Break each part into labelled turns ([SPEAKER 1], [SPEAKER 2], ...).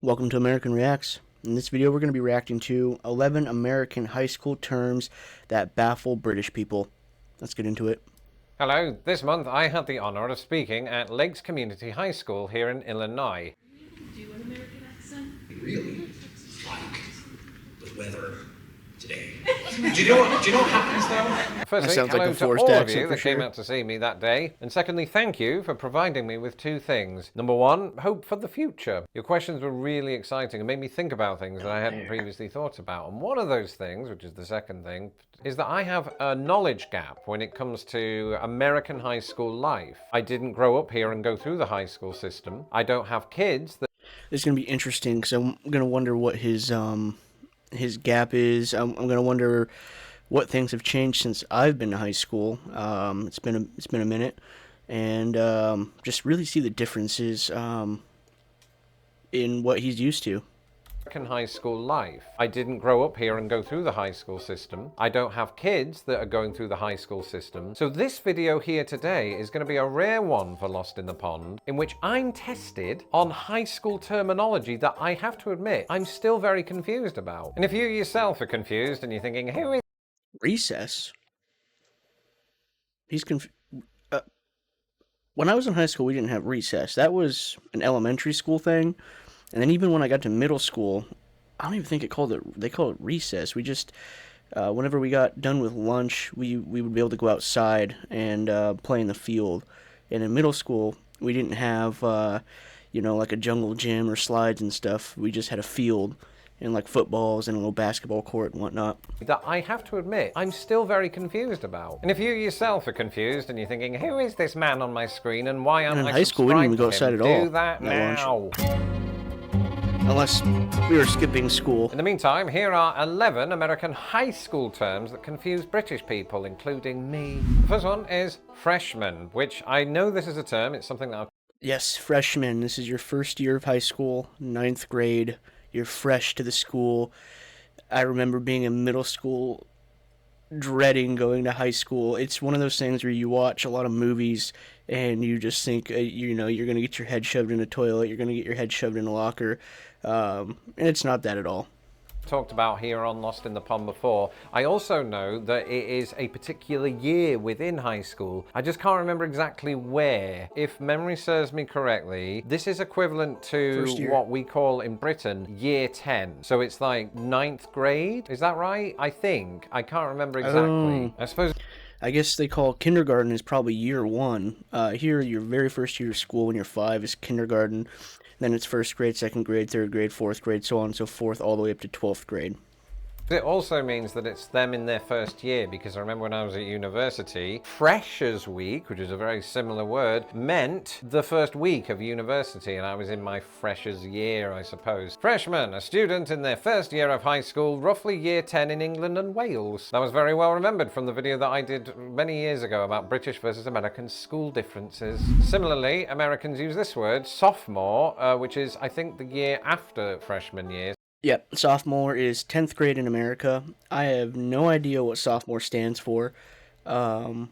[SPEAKER 1] Welcome to American Reacts. In this video, we're going to be reacting to 11 American high school terms that baffle British people. Let's get into it.
[SPEAKER 2] Hello, this month I had the honour of speaking at Lakes Community High School here in Illinois.
[SPEAKER 3] Do an American accent?
[SPEAKER 4] Really like the weather today. Do you know what happens though?
[SPEAKER 2] Firstly,
[SPEAKER 1] That sounds like
[SPEAKER 2] hello
[SPEAKER 1] a
[SPEAKER 2] to
[SPEAKER 1] forced
[SPEAKER 2] all of
[SPEAKER 1] accent
[SPEAKER 2] you
[SPEAKER 1] for
[SPEAKER 2] that came
[SPEAKER 1] sure.
[SPEAKER 2] out to see me that day. And secondly, thank you for providing me with two things. Number one, hope for the future. Your questions were really exciting and made me think about things that I hadn't previously thought about. And one of those things, which is the second thing, is that I have a knowledge gap when it comes to American high school life. I didn't grow up here and go through the high school system. I don't have kids that
[SPEAKER 1] This is going to be interesting because I'm going to wonder what his gap is. I'm going to wonder what things have changed since I've been to high school. It's been a minute, and just really see the differences in what he's used to.
[SPEAKER 2] American high school life. I didn't grow up here and go through the high school system. I don't have kids that are going through the high school system. So this video here today is going to be a rare one for Lost in the Pond, in which I'm tested on high school terminology that I have to admit I'm still very confused about. And if you yourself are confused and you're thinking, who is
[SPEAKER 1] Recess. He's conf- When I was in high school, we didn't have recess. That was an elementary school thing. And then even when I got to middle school, I don't even think they call it recess. We just, whenever we got done with lunch, we would be able to go outside and play in the field. And in middle school, we didn't have, like a jungle gym or slides and stuff. We just had a field and like footballs and a little basketball court and whatnot.
[SPEAKER 2] that I have to admit I'm still very confused about. And if you yourself are confused and you're thinking, who is this man on my screen and why am
[SPEAKER 1] And in
[SPEAKER 2] I
[SPEAKER 1] high school, we didn't even go
[SPEAKER 2] subscribed
[SPEAKER 1] outside
[SPEAKER 2] to
[SPEAKER 1] at
[SPEAKER 2] him?
[SPEAKER 1] all
[SPEAKER 2] Do that
[SPEAKER 1] at lunch.
[SPEAKER 2] now.
[SPEAKER 1] Unless we were skipping school.
[SPEAKER 2] In the meantime, here are 11 American high school terms that confuse British people, including me. The first one is freshman, which I know this is a term, it's something that I've
[SPEAKER 1] Yes, freshman. This is your first year of high school, ninth grade. You're fresh to the school. I remember being in middle school, dreading going to high school. It's one of those things where you watch a lot of movies and you just think, you're going to get your head shoved in a toilet, you're going to get your head shoved in a locker. And it's not that at all.
[SPEAKER 2] talked about here on Lost in the Pond before. I also know that it is a particular year within high school. I just can't remember exactly where. If memory serves me correctly, this is equivalent to
[SPEAKER 1] First year.
[SPEAKER 2] what we call in Britain year 10. So it's like ninth grade. Is that right? I think. I can't remember exactly. I suppose
[SPEAKER 1] I guess they call kindergarten is probably year one. Here, your very first year of school when you're 5 is kindergarten. Then it's first grade, second grade, third grade, fourth grade, so on and so forth, all the way up to 12th grade.
[SPEAKER 2] it also means that it's them in their first year, because I remember when I was at university, Freshers Week, which is a very similar word, meant the first week of university, and I was in my freshers year, I suppose. Freshman, a student in their first year of high school, roughly year 10 in England and Wales. That was very well remembered from the video that I did many years ago about British versus American school differences. Similarly, Americans use this word, sophomore, which is, I think, the year after freshman year.
[SPEAKER 1] Yep, sophomore is 10th grade in America. I have no idea what sophomore stands for. I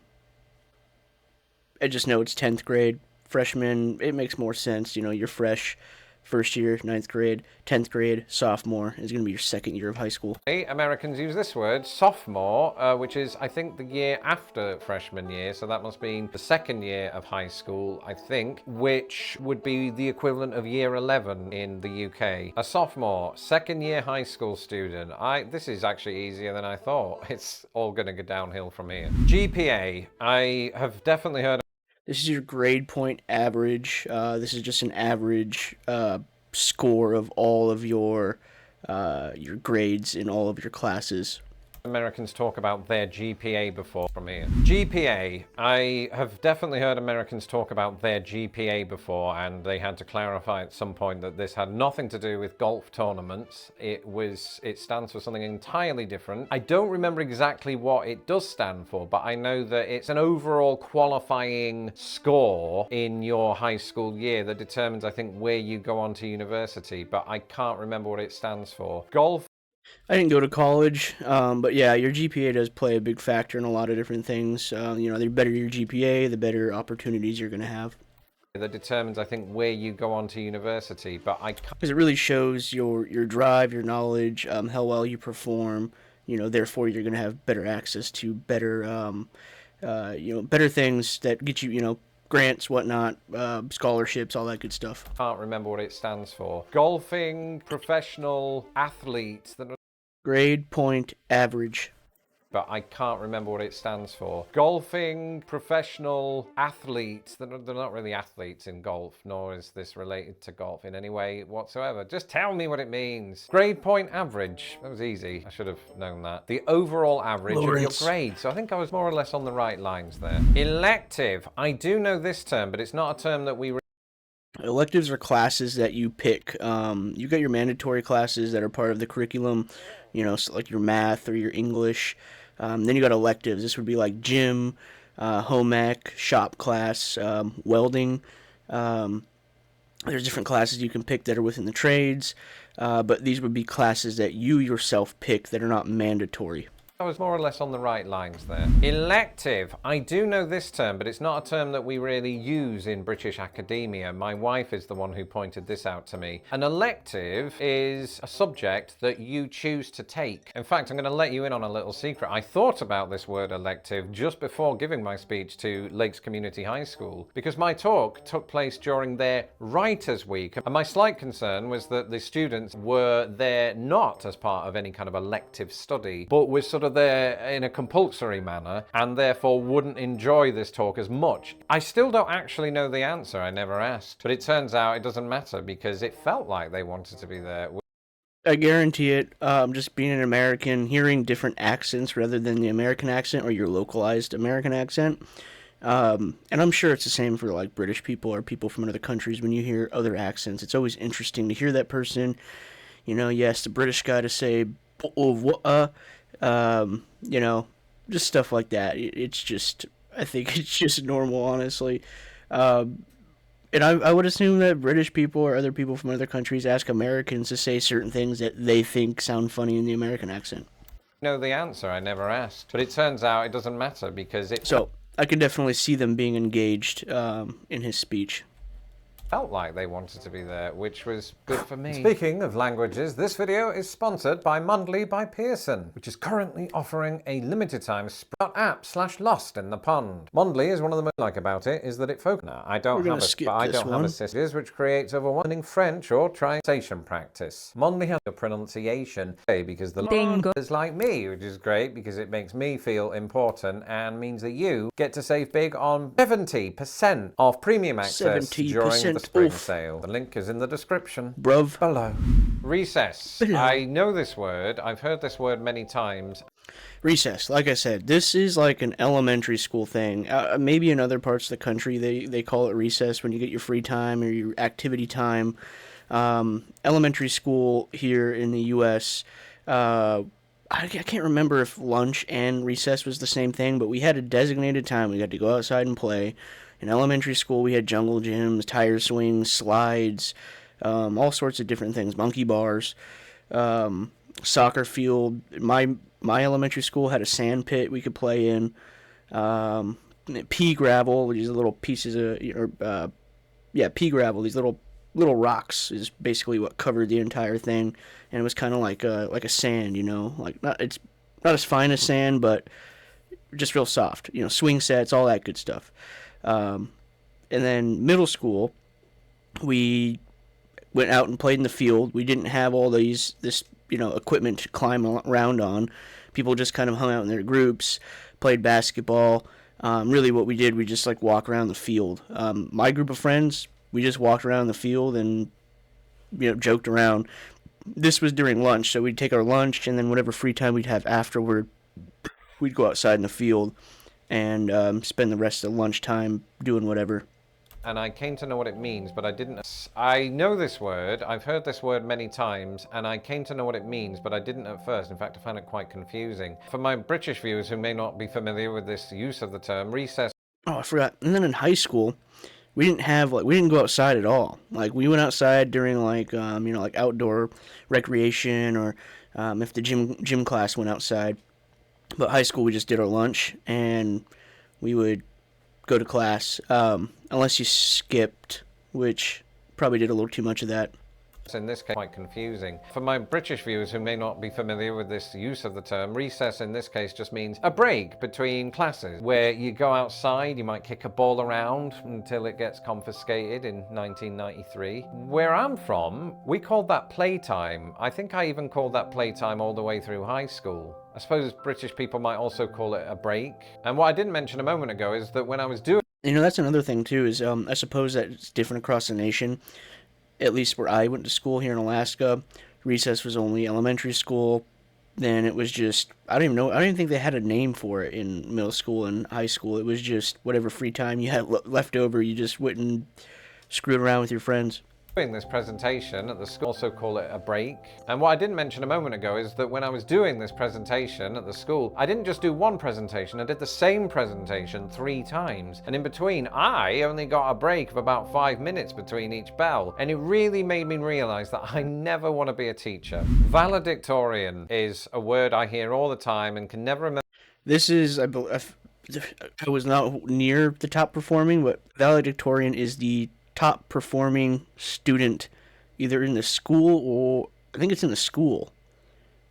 [SPEAKER 1] just know it's 10th grade. Freshman, it makes more sense. You're fresh, first year, ninth grade, 10th grade, sophomore is going to be your second year of high school.
[SPEAKER 2] Americans use this word, sophomore, which is, I think, the year after freshman year, so that must mean the second year of high school, I think, which would be the equivalent of year 11 in the UK. A sophomore, second year high school student. This is actually easier than I thought. It's all going to go downhill from here. GPA. I have definitely heard
[SPEAKER 1] This is your grade point average. This is just an average score of all of your grades in all of your classes.
[SPEAKER 2] Americans talk about their GPA before from here. GPA. I have definitely heard Americans talk about their GPA before, and they had to clarify at some point that this had nothing to do with golf tournaments. It stands for something entirely different. I don't remember exactly what it does stand for, but I know that it's an overall qualifying score in your high school year that determines, I think, where you go on to university, but I can't remember what it stands for. Golf.
[SPEAKER 1] I didn't go to college, but yeah, your GPA does play a big factor in a lot of different things. The better your GPA, the better opportunities you're going to have.
[SPEAKER 2] that determines, I think, where you go on to university, but I can't.
[SPEAKER 1] Because it really shows your drive, your knowledge, how well you perform. Therefore you're going to have better access to better better things that get you grants, whatnot, scholarships, all that good stuff.
[SPEAKER 2] Can't remember what it stands for. Golfing professional athletes that.
[SPEAKER 1] Grade point average.
[SPEAKER 2] But I can't remember what it stands for. Golfing professional athletes. They're not really athletes in golf, nor is this related to golf in any way whatsoever. Just tell me what it means. Grade point average. That was easy. I should have known that. The overall average of your grade. So I think I was more or less on the right lines there. Elective. I do know this term, but it's not a term that we.
[SPEAKER 1] Electives are classes that you pick. You got your mandatory classes that are part of the curriculum, so like your math or your English. Then you got electives. This would be like gym, home ec, shop class, welding. There's different classes you can pick that are within the trades, but these would be classes that you yourself pick that are not mandatory.
[SPEAKER 2] I was more or less on the right lines there. Elective. I do know this term, but it's not a term that we really use in British academia. My wife is the one who pointed this out to me. An elective is a subject that you choose to take. In fact, I'm going to let you in on a little secret. I thought about this word elective just before giving my speech to Lakes Community High School, because my talk took place during their Writers' Week. And my slight concern was that the students were there not as part of any kind of elective study, but was sort of there in a compulsory manner, and therefore wouldn't enjoy this talk as much. I still don't actually know the answer. I never asked, but it turns out it doesn't matter because it felt like they wanted to be there.
[SPEAKER 1] I guarantee it. Just being an American, hearing different accents rather than the American accent or your localized American accent. And I'm sure it's the same for like British people or people from other countries. When you hear other accents, it's always interesting to hear that person. Yes, the British guy to say, just stuff like that. It's just, I think it's just normal, honestly. And I would assume that British people or other people from other countries ask Americans to say certain things that they think sound funny in the American accent.
[SPEAKER 2] Know the answer. I never asked, but it turns out it doesn't matter because it.
[SPEAKER 1] So I can definitely see them being engaged in his speech.
[SPEAKER 2] Felt like they wanted to be there, which was good for me. Speaking of languages, this video is sponsored by Mondly by Pearson, which is currently offering a limited time app/lost in the pond. Mondly is one of the most I like about it is that it focuses. I don't have a system which creates overwhelming French or translation practice. Mondly has a pronunciation because the
[SPEAKER 5] Bingo
[SPEAKER 2] is like me, which is great because it makes me feel important and means that you get to save big on 70% of premium access during the spring sale. The link is in the description below. Recess. I know this word. I've heard this word many times.
[SPEAKER 1] Recess, like I said, this is like an elementary school thing. Maybe in other parts of the country they call it recess when you get your free time or your activity time. Elementary school here in the U.S., I can't remember if lunch and recess was the same thing, but we had a designated time. We got to go outside and play. In elementary school, we had jungle gyms, tire swings, slides, all sorts of different things, monkey bars, soccer field. My elementary school had a sand pit we could play in, pea gravel, which is little pieces of, pea gravel, these little rocks is basically what covered the entire thing, and it was kind of like a sand, it's not as fine as sand, but just real soft, swing sets, all that good stuff. And then middle school, we went out and played in the field. We didn't have all this equipment to climb around on. People just kind of hung out in their groups, played basketball. Really what we did, we just like walk around the field. My group of friends, we just walked around the field and, joked around. This was during lunch, so we'd take our lunch and then whatever free time we'd have afterward, we'd go outside in the field and spend the rest of lunchtime doing whatever.
[SPEAKER 2] And I came to know what it means, but I didn't. I know this word, I've heard this word many times, and I came to know what it means, but I didn't at first. In fact, I found it quite confusing. For my British viewers who may not be familiar with this use of the term, recess.
[SPEAKER 1] Oh, I forgot. And then in high school, we didn't go outside at all. Like, we went outside during, like outdoor recreation or if the gym class went outside. But high school, we just did our lunch, and we would go to class, unless you skipped, which probably did a little too much of that.
[SPEAKER 2] In this case, quite confusing. For my British viewers who may not be familiar with this use of the term, recess in this case just means a break between classes where you go outside, you might kick a ball around until it gets confiscated in 1993. Where I'm from, we called that playtime. I think I even called that playtime all the way through high school. I suppose British people might also call it a break. And what I didn't mention a moment ago is that when I was doing
[SPEAKER 1] That's another thing too. Is I suppose that it's different across the nation. At least where I went to school here in Alaska, recess was only elementary school. Then it was just, I don't even know. I don't even think they had a name for it in middle school and high school. It was just whatever free time you had left over, you just went and screwed around with your friends.
[SPEAKER 2] this presentation at the school, also call it a break. And what I didn't mention a moment ago is that when I was doing this presentation at the school, I didn't just do one presentation, I did the same presentation 3 times. And in between, I only got a break of about 5 minutes between each bell. And it really made me realize that I never want to be a teacher. Valedictorian is a word I hear all the time and can never remember.
[SPEAKER 1] This is, I was not near the top performing, but valedictorian is the top performing student, either in the school or I think it's in the school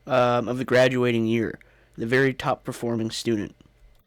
[SPEAKER 1] of the graduating year. The very top performing student.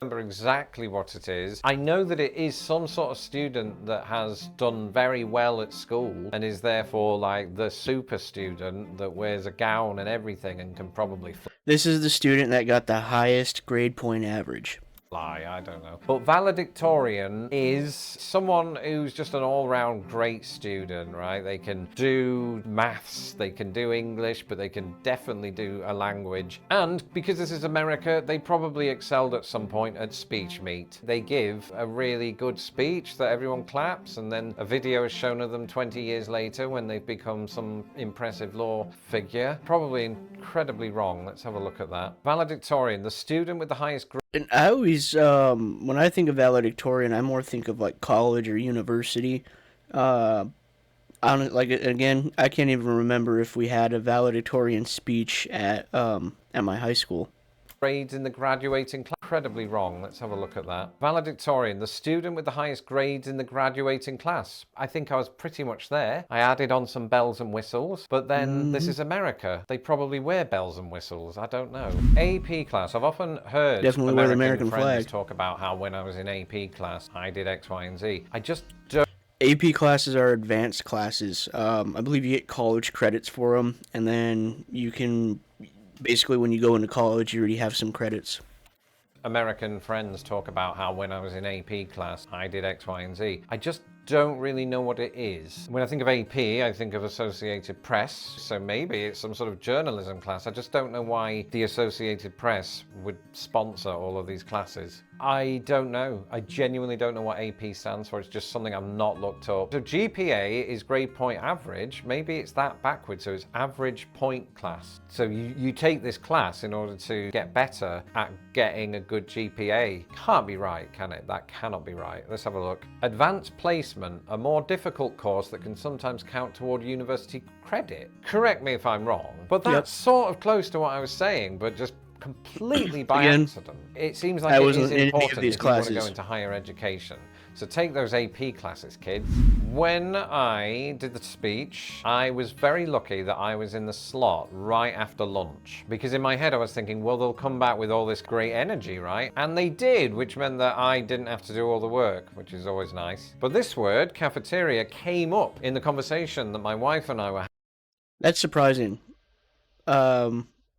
[SPEAKER 2] Remember exactly what it is. I know that it is some sort of student that has done very well at school and is therefore like the super student that wears a gown and everything and can probably
[SPEAKER 1] This is the student that got the highest grade point average.
[SPEAKER 2] I don't know. But valedictorian is someone who's just an all-round great student, right? They can do maths, they can do English, but they can definitely do a language. And because this is America, they probably excelled at some point at speech meet. They give a really good speech that everyone claps, and then a video is shown of them 20 years later when they've become some impressive law figure. Probably incredibly wrong. Let's have a look at that. Valedictorian, the student with the highest grade.
[SPEAKER 1] And I always, when I think of valedictorian, I more think of like college or university. Again, I can't even remember if we had a valedictorian speech at my high school.
[SPEAKER 2] Grades in the graduating class. Incredibly wrong. Let's have a look at that. Valedictorian, the student with the highest grades in the graduating class. I think I was pretty much there. I added on some bells and whistles, but then this is America. They probably wear bells and whistles. I don't know. AP class. I've often heard
[SPEAKER 1] Definitely wear the American
[SPEAKER 2] friends
[SPEAKER 1] flag.
[SPEAKER 2] talk about how when I was in AP class, I did X, Y, and Z. I just don't.
[SPEAKER 1] AP classes are advanced classes. I believe you get college credits for them, and then you can basically, when you go into college, you already have some credits.
[SPEAKER 2] American friends talk about how when I was in AP class, I did X, Y, and Z. I just don't really know what it is. When I think of AP, I think of Associated Press, so maybe it's some sort of journalism class. I just don't know why the Associated Press would sponsor all of these classes. I don't know. I genuinely don't know what AP stands for. It's just something I've not looked up. So GPA is grade point average. Maybe it's that backwards, so it's average point class. So you take this class in order to get better at getting a good GPA. Can't be right, can it? That cannot be right. Let's have a look. Advanced placement, a more difficult course that can sometimes count toward university credit. Correct me if I'm wrong, but that's sort of close to what I was saying, but just completely by accident. It seems like it is important if you want to go into higher education. So take those AP classes, kids. When I did the speech, I was very lucky that I was in the slot right after lunch. Because in my head I was thinking, well, they'll come back with all this great energy, right? And they did, which meant that I didn't have to do all the work, which is always nice. But this word, cafeteria, came up in the conversation that my wife and I were having.
[SPEAKER 1] That's surprising.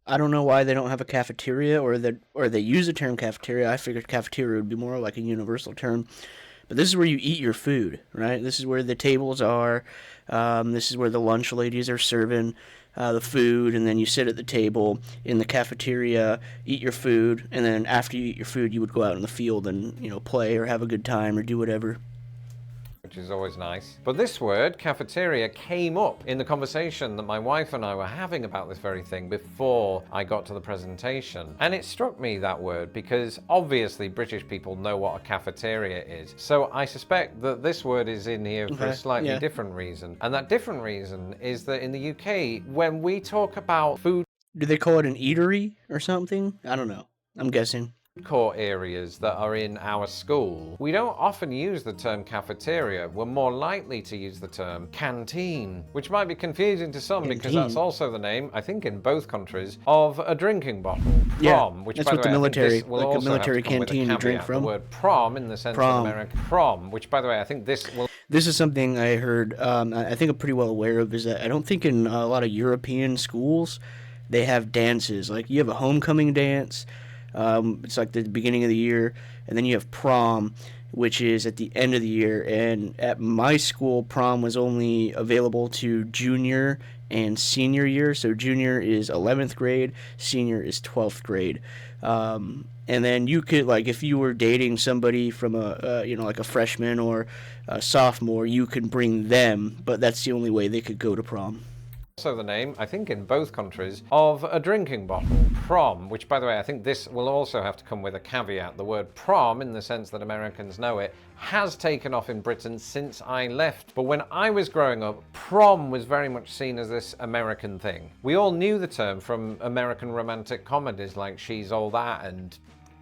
[SPEAKER 1] I don't know why they don't have a cafeteria or they use the term cafeteria. I figured cafeteria would be more like a universal term. But this is where you eat your food, right? This is where the tables are. This is where the lunch ladies are serving the food, and then you sit at the table in the cafeteria, eat your food, and then after you eat your food, you would go out in the field and, play or have a good time or do whatever.
[SPEAKER 2] Which is always nice. But this word, cafeteria, came up in the conversation that my wife and I were having about this very thing before I got to the presentation. And it struck me, that word, because obviously British people know what a cafeteria is. So I suspect that this word is in here for a slightly different reason. And that different reason is that in the UK, when we talk about food...
[SPEAKER 1] Do they call it an eatery or something? I don't know. I'm guessing.
[SPEAKER 2] court areas that are in our school, we don't often use the term cafeteria. We're more likely to use the term canteen, which might be confusing to some because that's
[SPEAKER 1] Canteen.
[SPEAKER 2] also the name, I think in both countries, of a drinking bottle.
[SPEAKER 1] Yeah,
[SPEAKER 2] Prom, which
[SPEAKER 1] that's
[SPEAKER 2] by
[SPEAKER 1] what
[SPEAKER 2] the
[SPEAKER 1] the
[SPEAKER 2] way, I think
[SPEAKER 1] military,
[SPEAKER 2] this will
[SPEAKER 1] like a
[SPEAKER 2] also have to
[SPEAKER 1] military
[SPEAKER 2] come with a
[SPEAKER 1] canteen you drink
[SPEAKER 2] caveat. The
[SPEAKER 1] from.
[SPEAKER 2] word prom in the sense that
[SPEAKER 1] Prom.
[SPEAKER 2] American prom, which by the way, I think this will
[SPEAKER 1] This is something I heard. I think I'm pretty well aware of. Is that I don't think in a lot of European schools they have dances. Like you have a homecoming dance. It's like the beginning of the year, and then you have prom, which is at the end of the year. And at my school, prom was only available to junior and senior year. So junior is 11th grade, senior is 12th grade. And then you could, like, if you were dating somebody from like a freshman or a sophomore, you could bring them, but that's the only way they could go to prom.
[SPEAKER 2] also the name, I think in both countries, of a drinking bottle. Prom, which by the way, I think this will also have to come with a caveat. The word prom, in the sense that Americans know it, has taken off in Britain since I left. But when I was growing up, prom was very much seen as this American thing. We all knew the term from American romantic comedies like She's All That and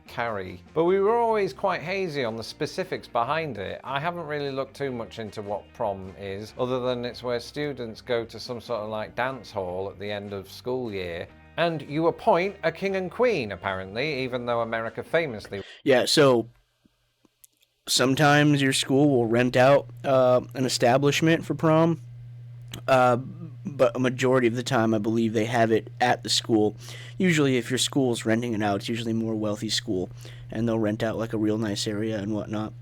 [SPEAKER 2] Carrie, but we were always quite hazy on the specifics behind it. I haven't really looked too much into what prom is, other than it's where students go to some sort of like dance hall at the end of school year, and you appoint a king and queen, apparently, even though America famously...
[SPEAKER 1] Yeah, so sometimes your school will rent out an establishment for prom, but a majority of the time I believe they have it at the school. Usually if your school is renting it out, it's usually a more wealthy school, and they'll rent out like a real nice area and whatnot.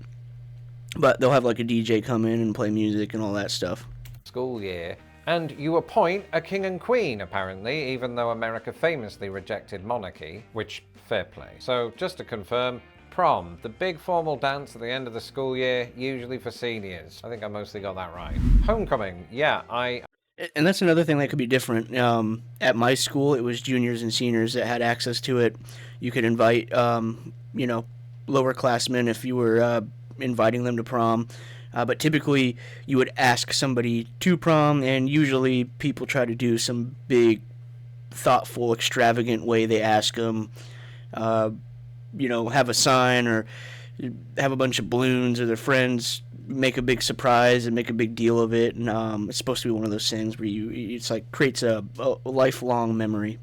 [SPEAKER 1] But they'll have like a DJ come in and play music and all that stuff.
[SPEAKER 2] School year, and you appoint a king and queen, apparently, even though America famously rejected monarchy, which, fair play. So, just to confirm, prom, the big formal dance at the end of the school year, usually for seniors. I think I mostly got that right. Homecoming, yeah,
[SPEAKER 1] And that's another thing that could be different. At my school, it was juniors and seniors that had access to it. You could invite, lower classmen if you were inviting them to prom. But typically, you would ask somebody to prom, and usually people try to do some big, thoughtful, extravagant way they ask them. Have a sign or have a bunch of balloons, or their friends make a big surprise and make a big deal of it. And it's supposed to be one of those things where it's like creates a lifelong memory.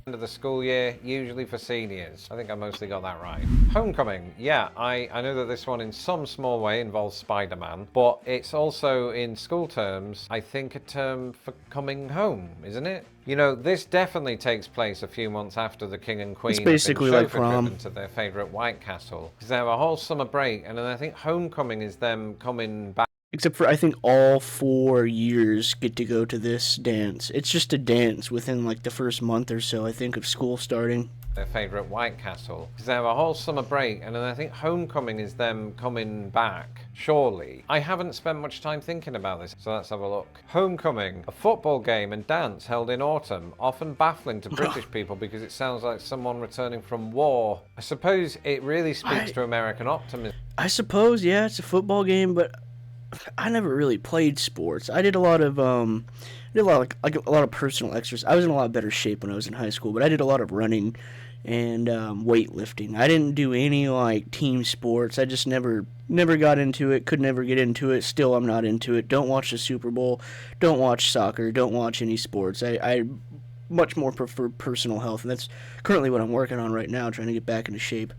[SPEAKER 2] end of the school year, usually for seniors. I think I mostly got that right. Homecoming, yeah, I know that this one in some small way involves Spider-Man, but it's also in school terms, I think, a term for coming home, isn't it? You know, this definitely takes place a few months after the King and Queen
[SPEAKER 1] It's basically
[SPEAKER 2] have
[SPEAKER 1] like
[SPEAKER 2] been
[SPEAKER 1] prom.
[SPEAKER 2] driven to their favourite White Castle. Because they have a whole summer break, and then I think Homecoming is them coming back.
[SPEAKER 1] Except for I think all 4 years get to go to this dance. It's just a dance within like the first month or so, I think, of school starting.
[SPEAKER 2] Their favourite White Castle. Because they have a whole summer break, and then I think Homecoming is them coming back, surely. I haven't spent much time thinking about this, so let's have a look. Homecoming, a football game and dance held in autumn, often baffling to British people because it sounds like someone returning from war. I suppose it really speaks to American optimism.
[SPEAKER 1] I suppose, yeah, it's a football game, but I never really played sports. I did a lot of a lot of personal exercise. I was in a lot better shape when I was in high school, but I did a lot of running and weightlifting. I didn't do any like team sports. I just never got into it. Could never get into it. Still, I'm not into it. Don't watch the Super Bowl. Don't watch soccer. Don't watch any sports. I much more prefer personal health, and that's currently what I'm working on right now, trying to get back into shape.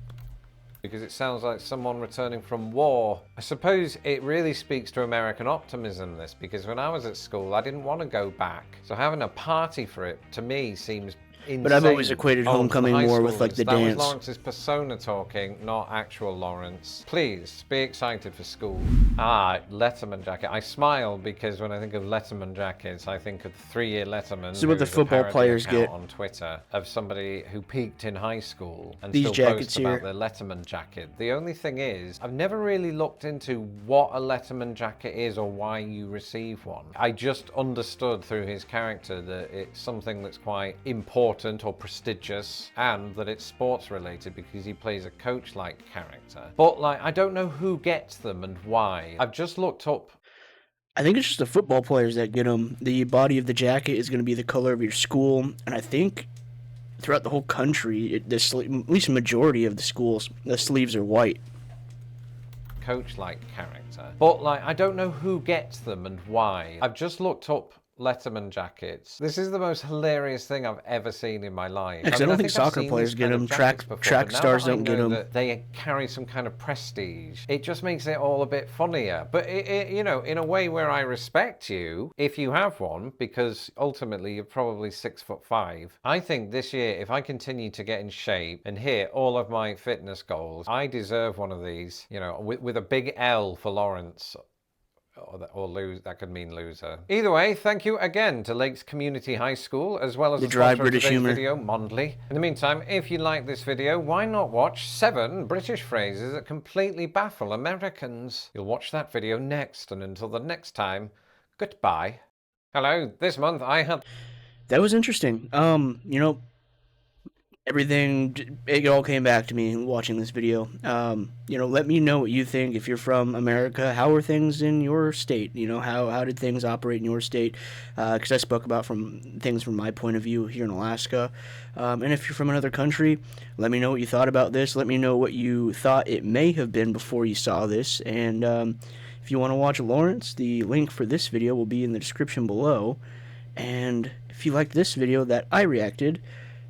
[SPEAKER 2] Because it sounds like someone returning from war. I suppose it really speaks to American optimism, this, because when I was at school, I didn't want to go back. So having a party for it, to me, seems insane.
[SPEAKER 1] But I've always equated Homecoming more with like the
[SPEAKER 2] that
[SPEAKER 1] dance.
[SPEAKER 2] was Lawrence's persona talking, not actual Lawrence. Please, be excited for school. Ah, Letterman jacket. I smile because when I think of Letterman jackets, I think of the 3-year Letterman.
[SPEAKER 1] This is what the
[SPEAKER 2] who's a
[SPEAKER 1] football
[SPEAKER 2] parody
[SPEAKER 1] players
[SPEAKER 2] account
[SPEAKER 1] get.
[SPEAKER 2] on Twitter of somebody who peaked in high school and
[SPEAKER 1] These
[SPEAKER 2] still
[SPEAKER 1] jackets
[SPEAKER 2] boasts
[SPEAKER 1] here.
[SPEAKER 2] about their Letterman jacket. The only thing is, I've never really looked into what a Letterman jacket is or why you receive one. I just understood through his character that it's something that's quite important or prestigious, and that it's sports related because he plays a coach-like character. But like, I don't know who gets them and why. I've just looked up.
[SPEAKER 1] I think it's just the football players that get them. The body of the jacket is going to be the color of your school, and I think throughout the whole country, at least a majority of the schools, the sleeves are white.
[SPEAKER 2] Coach-like character. But, like, I don't know who gets them and why. I've just looked up Letterman jackets. This is the most hilarious thing I've ever seen in my life.
[SPEAKER 1] Because I don't think soccer players get them. Track stars don't get them.
[SPEAKER 2] They carry some kind of prestige. It just makes it all a bit funnier. But you know, in a way where I respect you if you have one, because ultimately you're probably 6'5". I think this year, if I continue to get in shape and hit all of my fitness goals, I deserve one of these. You know, with a big L for Lawrence. Or lose, that could mean loser. Either way, thank you again to Lakes Community High School, as well as the
[SPEAKER 1] dry
[SPEAKER 2] sponsor of
[SPEAKER 1] British
[SPEAKER 2] today's
[SPEAKER 1] humor
[SPEAKER 2] video, Mondley. In the meantime, if you like this video, why not watch 7 British phrases that completely baffle Americans? You'll watch that video next, and until the next time, goodbye. Hello, this month I had...
[SPEAKER 1] That was interesting. You know, everything, it all came back to me watching this video. You know, let me know what you think. If you're from America, how are things in your state? You know, how did things operate in your state? Because I spoke about things from my point of view here in Alaska. And if you're from another country, let me know what you thought about this. Let me know what you thought it may have been before you saw this. And if you want to watch Lawrence, the link for this video will be in the description below. And if you liked this video that I reacted,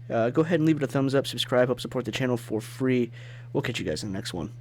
[SPEAKER 1] go ahead and leave it a thumbs up, subscribe, help support the channel for free. We'll catch you guys in the next one.